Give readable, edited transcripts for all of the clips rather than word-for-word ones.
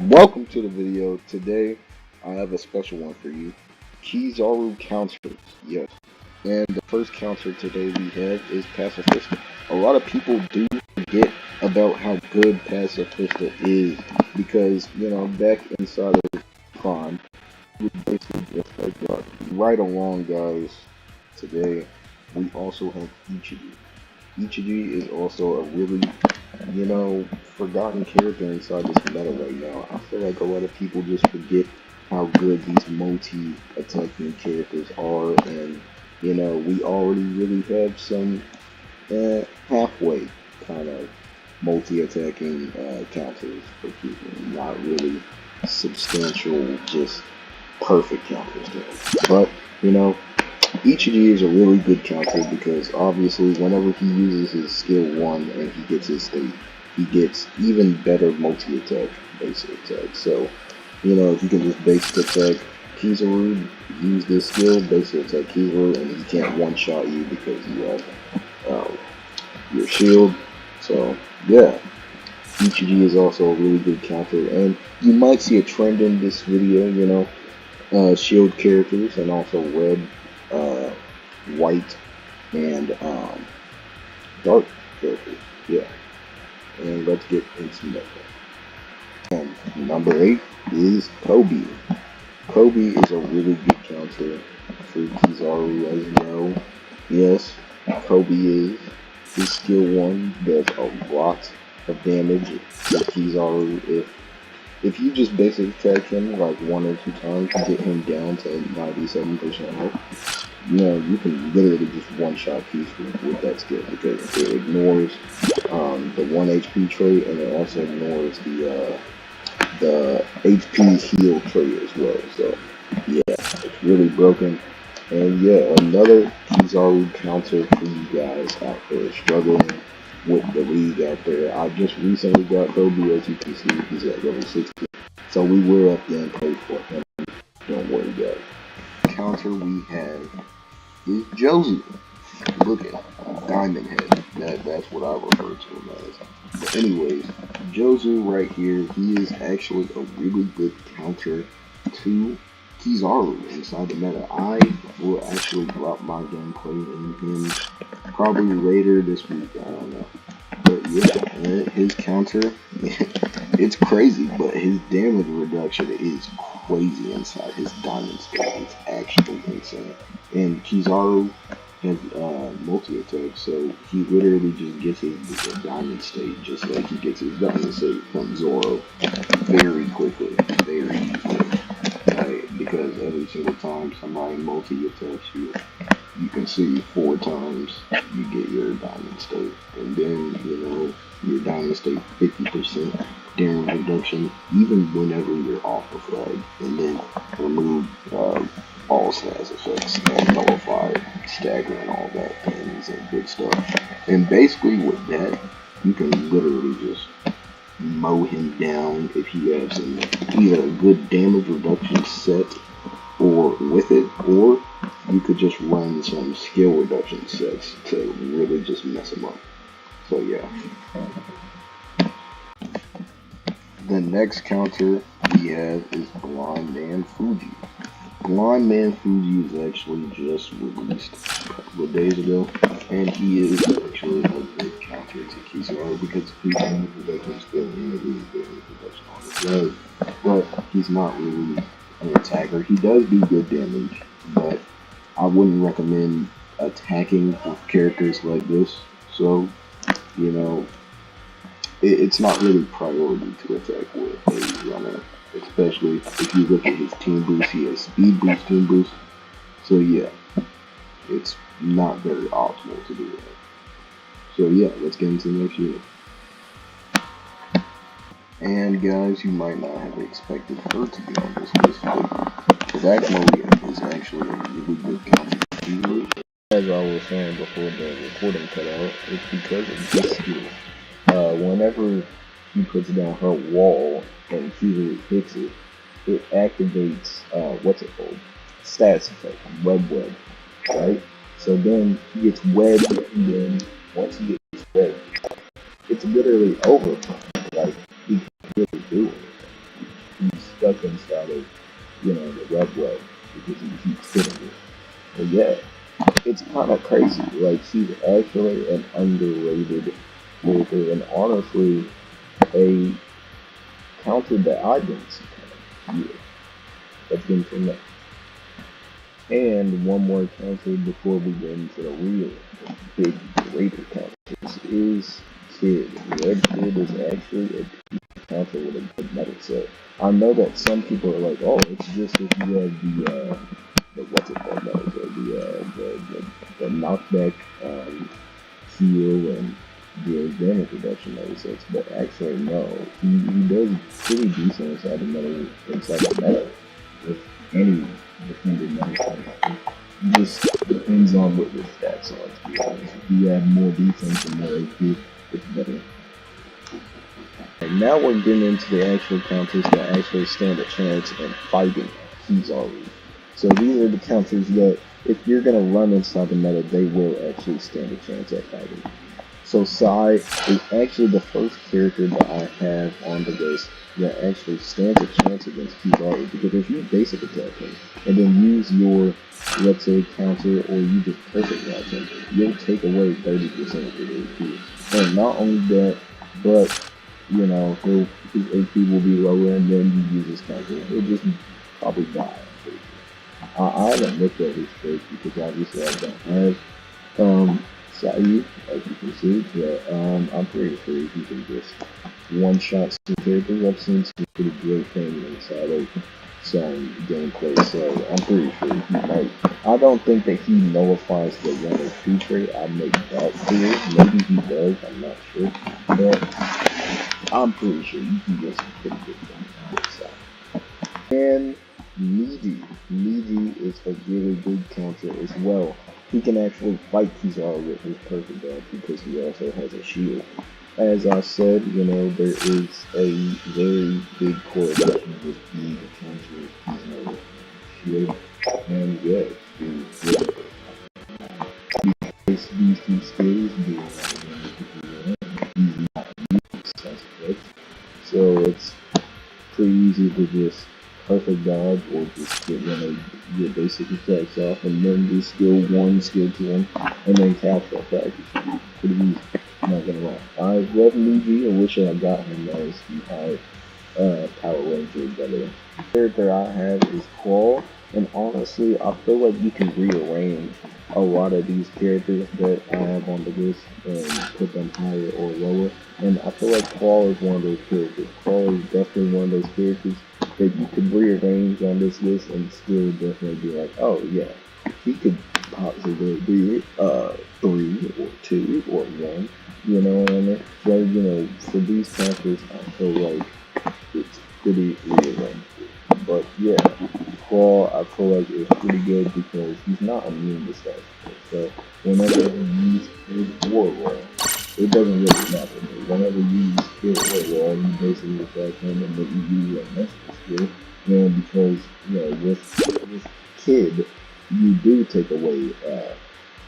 Welcome to the video. Today I have a special one for you. Kizaru counters. Yes. And the first counter today we have is Pacifista. A lot of people do forget about how good Pacifista is because, back inside of Prime, we basically just like that. Right along, guys. Today we also have Ichigi. Ichigi is also a really, forgotten character inside this meta right now. I feel like a lot of people just forget how good these multi-attacking characters are, and we already really have some halfway kind of multi-attacking counters for people, not really substantial, just perfect counters to them. But Ichigi is a really good counter because obviously whenever he uses his skill 1 and he gets his state, he gets even better multi-attack, basic attack. So, if you can just basic attack Kizaru, use this skill, basic attack Kizaru, and he can't one-shot you because you have your shield. So, yeah, Ichigi is also a really good counter, and you might see a trend in this video, shield characters and also red, white, and dark characters. Yeah. And let's get into that. And number 8 is Kobe. Kobe is a really good counter for Kizaru, as you know. Yes, Kobe is. His skill 1 does a lot of damage to Kizaru if you just basic attack him like 1 or 2 times to get him down to 97% health, you can literally just one-shot Kizaru with that skill because it ignores the 1 HP trait, and it also ignores the HP heal trait as well. So yeah, it's really broken. And yeah, another Kizaru counter for you guys out there struggling with the league out there. I just recently got Kobe, as you can see, he's at level 60. So we will have to pay for him. Don't worry, guys. The counter we have is Josie. Look at him, Diamond Head. That's what I refer to him as. But anyways, Josie right here, he is actually a really good counter to Kizaru inside the meta. I will actually drop my gameplay in him probably later this week. I don't know. But yeah, his counter, it's crazy, but his damage reduction is crazy inside his diamond state. It's actually insane. And Kizaru has multi-attack, so he literally just gets his diamond state just like he gets his diamond state from Zoro very quickly, very easily. Right? Because every single time somebody multi-attacks you, you can see 4 times you get your diamond state, and then your diamond state 50% damage reduction even whenever you're off the flag, and then remove all stats effects and nullify stagger and all that things and good stuff. And basically with that, you can literally just mow him down if he has either a good damage reduction set or with it, or you could just run some skill reduction sets to really just mess him up. So yeah. The next counter we have is Blind Man Fuji. Blind Man Fuji is actually just released a couple of days ago, and he is actually a good counter to Kizaru because his damage reduction is still really good damage reduction on his leg, but he's not really an attacker. He does do good damage, but I wouldn't recommend attacking with characters like this. So, it's not really priority to attack with a runner, especially if you look at his team boost. He has speed boost, team boost. So yeah, it's not very optimal to do that. So yeah, let's get into the next unit. And guys, you might not have expected her to be on this list, but Black Maria is actually a really good counter. As I was saying before the recording cut out, it's because of this skill. Whenever he puts down her wall and Kizaru hits it, it activates, what's it called? Status effect, web, right? So then he gets webbed, and then once he gets webbed, it's literally over. Like, he can't really do it. stuck inside of, the red web because he keeps hitting it. But yeah, it's kind of crazy. Like, he's actually an underrated character, and honestly, a counter that I didn't see coming. Yeah, that's been for me. And one more counter before we get into the real big greater counters is Kid. Red Kid is actually a counter with a good metal set. I know that some people are like, oh, it's just if you have the what's it called metal set, the knockback heal and the damage reduction metal sets, but actually no, he does pretty decent inside the metal with any defender metal set. It just depends on what your stats are, to be honest. If you have more defense and more AP, it's better. And now we're getting into the actual counters that actually stand a chance in fighting Kizaru. So these are the counters that if you're going to run inside the meta, they will actually stand a chance at fighting. So Sai is actually the first character that I have on the list that actually stands a chance against Kizaru, because if you basic attack him and then use your, let's say, counter, or you just perfect watch him, you'll take away 30% of his AP. And not only that, but his AP will be lower, and then you use his counter, he'll just probably die. I haven't looked at his face because obviously I don't have Saeed, as you can see, but I'm pretty sure he can just one-shot some characters. I've seen some pretty great things inside of some gameplay, so I'm pretty sure he might. I don't think that he nullifies the 1 or 2 trait. I'll make that clear. Maybe he does, I'm not sure, but I'm pretty sure you can get some pretty good things on this side. And Midi is a really good counter as well. He can actually fight Kizaru with his perfect dodge because he also has a shield. As I said, there is a very big correlation with being a counter Kizaru shield. And yeah, it's really good. Because these 2 skills do he's not used suspect. So it's pretty easy to just perfect dodge or just get one of your basic attacks off and then do skill 1, skill 2, and then capture attack. Pretty easy, not gonna lie. I love Lucci. I wish I got him as the high Power Ranger better. The character I have is Quall, and honestly, I feel like you can rearrange a lot of these characters that I have on the list and put them higher or lower. And I feel like Quall is one of those characters. Quall is definitely one of those characters that you could rearrange on this list and still definitely be like, oh yeah, he could possibly be 3 or 2 or 1. You know what I mean? So, for these characters, I feel like it's pretty rearranged. But yeah, Quall I feel like is pretty good because he's not immune to stats. So whenever you use his war roll, it doesn't really matter. Whenever you use his war roll, you basically attack him and then you use your mystical skill. Because with Kid, you do take away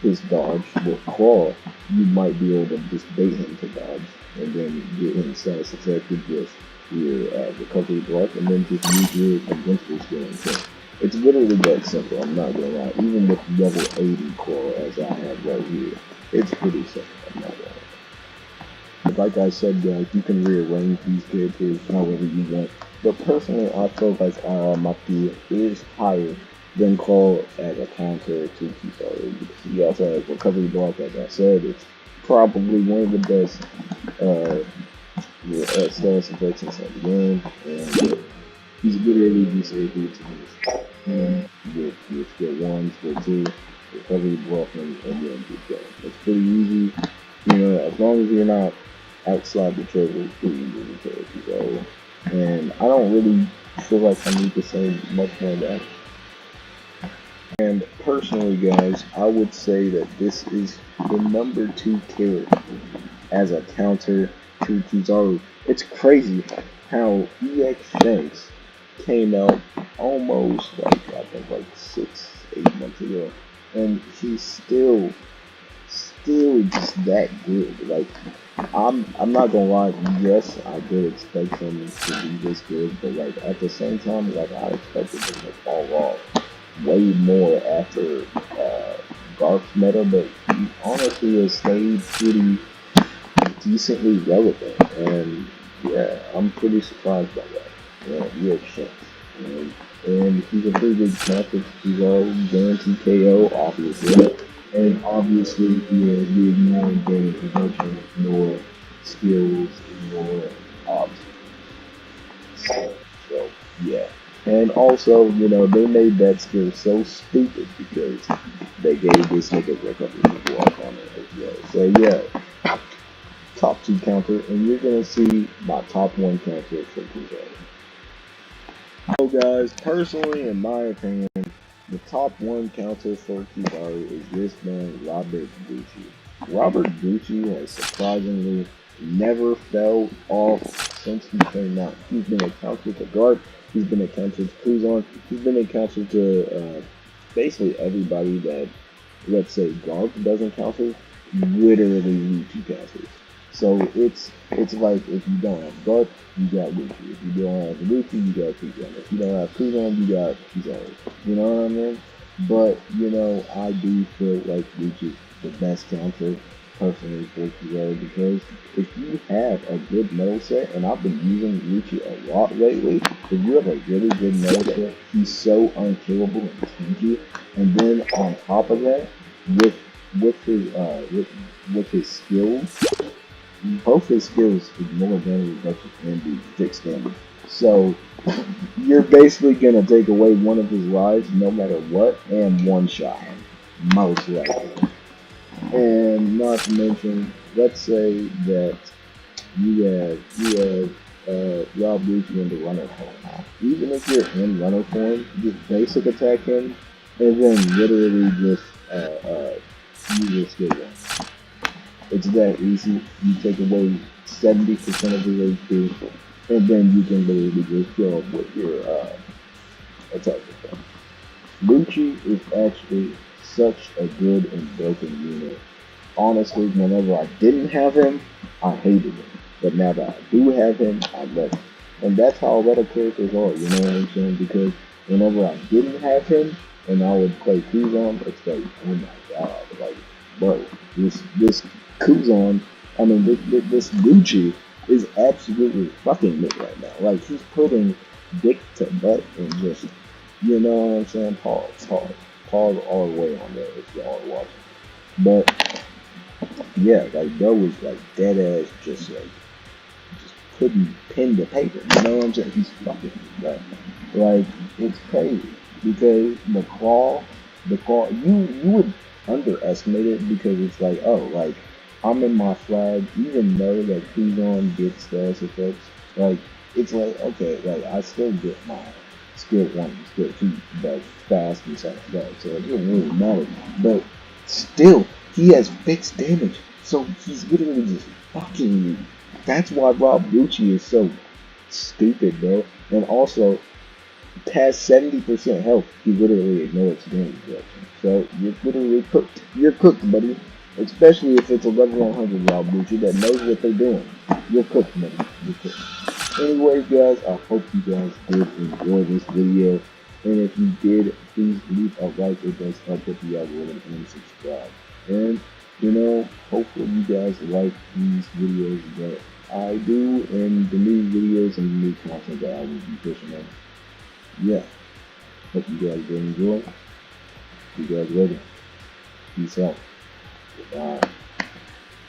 his dodge. With Quall, you might be able to just bait him to dodge and then get him status affected with your recovery block, and then just use your invincible skill and kill. It's literally that simple, I'm not gonna lie. Even with level 80 Quall, as I have right here, it's pretty simple, I'm not gonna lie. But like I said, guys, you can rearrange these characters however you want. But personally, I feel like Maki is higher than Quall as a counter to Kizaru, because he also has recovery block, as I said. It's probably one of the best status effects inside the game, and he's literally just able to with your skill 1, skill 2, recovery block, and then keep going. It's pretty easy, as long as you're not outside the trigger, it's pretty easy to kill Kizaru. And I don't really feel like I need to say much more of that. And personally, guys, I would say that this is the number 2 character as a counter to Kizaru. It's crazy how EX Shanks came out almost I think 6-8 months ago, and he's still still just that good. Like I'm not gonna lie, yes, I did expect him to be this good, but like at the same time, like I expected him to fall off way more after Garth's meta, but he honestly has stayed pretty decently relevant, and yeah, I'm pretty surprised by that. Yeah, he has Shanks, and he's a pretty good counter. He's all guaranteed KO, obviously, and obviously he has the more game production, more skills, more options. So yeah, and also they made that skill so stupid because they gave this nigga a couple of people off on it as well. So yeah, top two counter, and you're gonna see my top one counter for Kizaru. So guys, personally, in my opinion, the top one counter for Kizaru is this man, Robert Gucci. Robert Gucci has surprisingly never fell off since he came out. He's been a counter to Guard, he's been a counter to Kuzan, he's been a counter to basically everybody that, let's say, Garth doesn't counter, literally Lucci counters. So it's like if you don't have Garth, you got Lucci. If you don't have Lucci, you got Kuzan. If you don't have Kuzan, you got Kizaru. You know what I mean? But I do feel like Lucci's the best counter personally for Kizaru because if you have a good metal set, and I've been using Lucci a lot lately, if you have a really good metal set, he's so unkillable and tanky. And then on top of that, with with his skills, both his skills ignore damage reduction and do fixed damage. So you're basically gonna take away one of his lives no matter what and one shot him, most likely. And not to mention, let's say that you have Rob Lucci in the runner form. Even if you're in runner form, just basic attack him and then literally just use your skill one. It's that easy. You take away 70% of his HP, and then you can literally just go up with your attack effect. Lucci is actually such a good and broken unit. Honestly, whenever I didn't have him, I hated him. But now that I do have him, I love him. And that's how a lot of characters are, you know what I'm saying? Because whenever I didn't have him, and I would play Kuzan, it's like, oh my god, like, bro, this Kuzan, I mean, this Lucci is absolutely fucking me right now. Like, he's putting dick to butt and just, you know what I'm saying? Pause all the way on there if y'all are watching. But yeah, like Doe was like dead ass, just putting pen to paper. You know what I'm saying? He's fucking right. Like it's crazy because the claw, you would underestimate it because it's like, oh, like I'm in my flag, even though that Kuzan gets status effects. Like it's like okay, like I still get my skill one, skill two, but fast and stuff like that. So it doesn't really matter. But still, he has fixed damage. So he's literally just fucking you. That's why Rob Lucci is so stupid, bro. And also, past 70% health, he literally ignores damage reduction. So you're literally cooked. You're cooked, buddy. Especially if it's a level 100 Rob Lucci that knows what they're doing. You're cooked, buddy. You're cooked. Anyway, guys, I hope you guys did enjoy this video. And if you did, please leave a like. It does help with the algorithm and subscribe. And, hopefully you guys like these videos that I do and the new videos and the new content that I will be pushing out. Yeah. Hope you guys did enjoy. See you guys later. Peace out. Goodbye.